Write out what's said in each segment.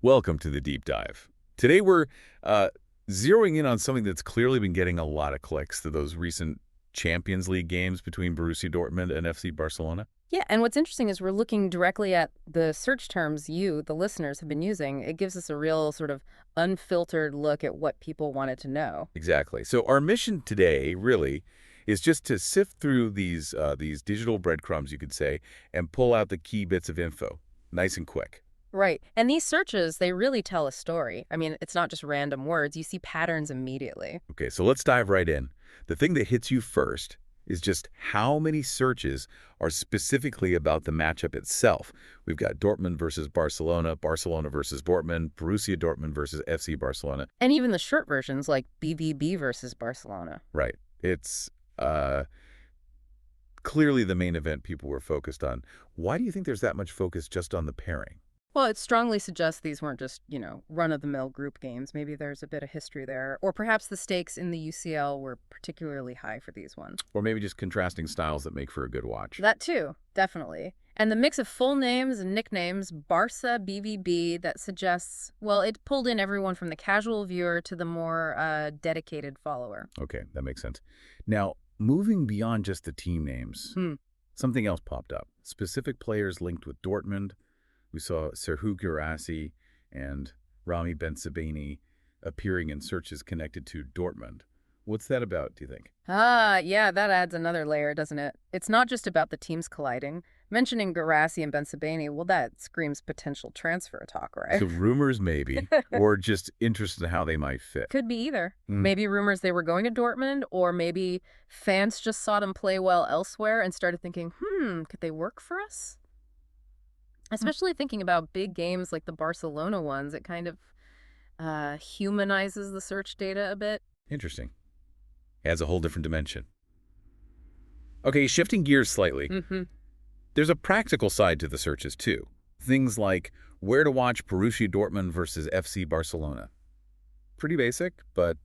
Welcome to the deep dive. Today we're zeroing in on something that's clearly been getting a lot of clicks to those recent Champions League games between Borussia Dortmund and FC Barcelona. Yeah, and what's interesting is we're looking directly at the search terms you, the listeners, have been using. It gives us a real sort of unfiltered look at what people wanted to know. Exactly. So our mission today really is just to sift through these digital breadcrumbs, you could say, and pull out the key bits of info, nice and quick. Right. And these searches, they really tell a story. I mean, it's not just random words. You see patterns immediately. Okay, so let's dive right in. The thing that hits you first is just how many searches are specifically about the matchup itself. We've got Dortmund versus Barcelona, Barcelona versus Dortmund, Borussia Dortmund versus FC Barcelona. And even the short versions like BVB versus Barcelona. Right. It's clearly the main event people were focused on. Why do you think there's that much focus just on the pairing? Well, it strongly suggests these weren't just, run-of-the-mill group games. Maybe there's a bit of history there. Or perhaps the stakes in the UCL were particularly high for these ones. Or maybe just contrasting styles that make for a good watch. That too, definitely. And the mix of full names and nicknames, Barca, BVB, that suggests, well, it pulled in everyone from the casual viewer to the more dedicated follower. Okay, that makes sense. Now, moving beyond just the team names, something else popped up. Specific players linked with Dortmund. We saw Serhou Guirassy and Rami Bensebaini appearing in searches connected to Dortmund. What's that about, do you think? Yeah, that adds another layer, doesn't it? It's not just about the teams colliding. Mentioning Guirassy and Bensebaini, well, that screams potential transfer talk, right? So rumors maybe, or just interest in how they might fit. Could be either. Maybe rumors they were going to Dortmund, or maybe fans just saw them play well elsewhere and started thinking, could they work for us? Especially thinking about big games like the Barcelona ones, it kind of humanizes the search data a bit. Interesting. Adds a whole different dimension. Okay, shifting gears slightly. There's a practical side to the searches too. Things like where to watch Borussia Dortmund versus FC Barcelona. Pretty basic, but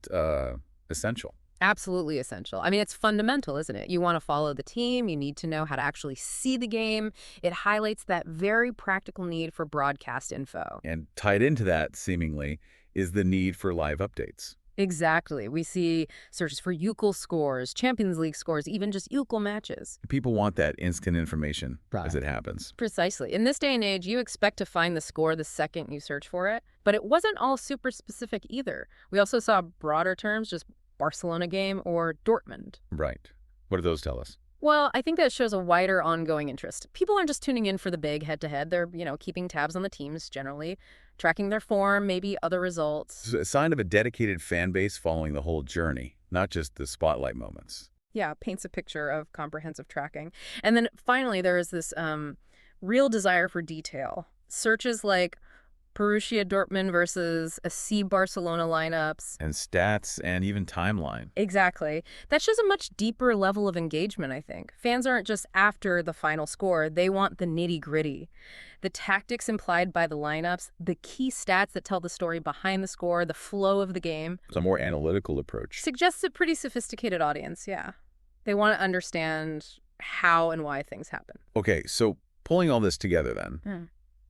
essential. Absolutely essential. I mean, it's fundamental, isn't it? You want to follow the team. You need to know how to actually see the game. It highlights that very practical need for broadcast info. And tied into that, seemingly, is the need for live updates. Exactly. We see searches for UCL scores, Champions League scores, even just UCL matches. People want that instant information as it happens. Precisely. In this day and age, you expect to find the score the second you search for it. But it wasn't all super specific either. We also saw broader terms, just Barcelona game or Dortmund. Right. What do those tell us? Well, I think that shows a wider ongoing interest. People aren't just tuning in for the big head-to-head. They're, keeping tabs on the teams generally, tracking their form, maybe other results. It's a sign of a dedicated fan base following the whole journey, not just the spotlight moments. Yeah, paints a picture of comprehensive tracking. And then finally, there is this real desire for detail. Searches like Borussia Dortmund versus FC Barcelona lineups. And stats and even timeline. Exactly. That shows a much deeper level of engagement, I think. Fans aren't just after the final score. They want the nitty-gritty. The tactics implied by the lineups, the key stats that tell the story behind the score, the flow of the game. It's a more analytical approach. Suggests a pretty sophisticated audience, yeah. They want to understand how and why things happen. Okay, so pulling all this together then.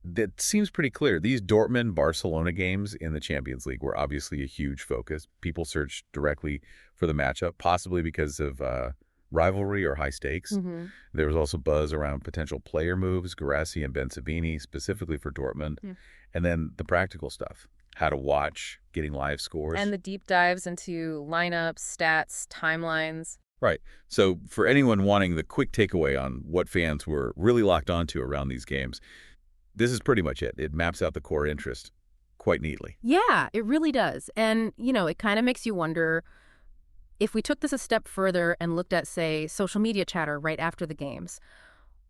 That seems pretty clear. These Dortmund-Barcelona games in the Champions League were obviously a huge focus. People searched directly for the matchup, possibly because of rivalry or high stakes. There was also buzz around potential player moves, Guirassy and Bensebaini, specifically for Dortmund. And then the practical stuff, how to watch, getting live scores. And the deep dives into lineups, stats, timelines. Right. So for anyone wanting the quick takeaway on what fans were really locked onto around these games, this is pretty much it. It maps out the core interest quite neatly. Yeah, it really does. And, it kind of makes you wonder if we took this a step further and looked at, say, social media chatter right after the games,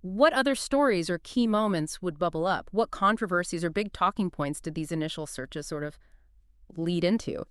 what other stories or key moments would bubble up? What controversies or big talking points did these initial searches sort of lead into?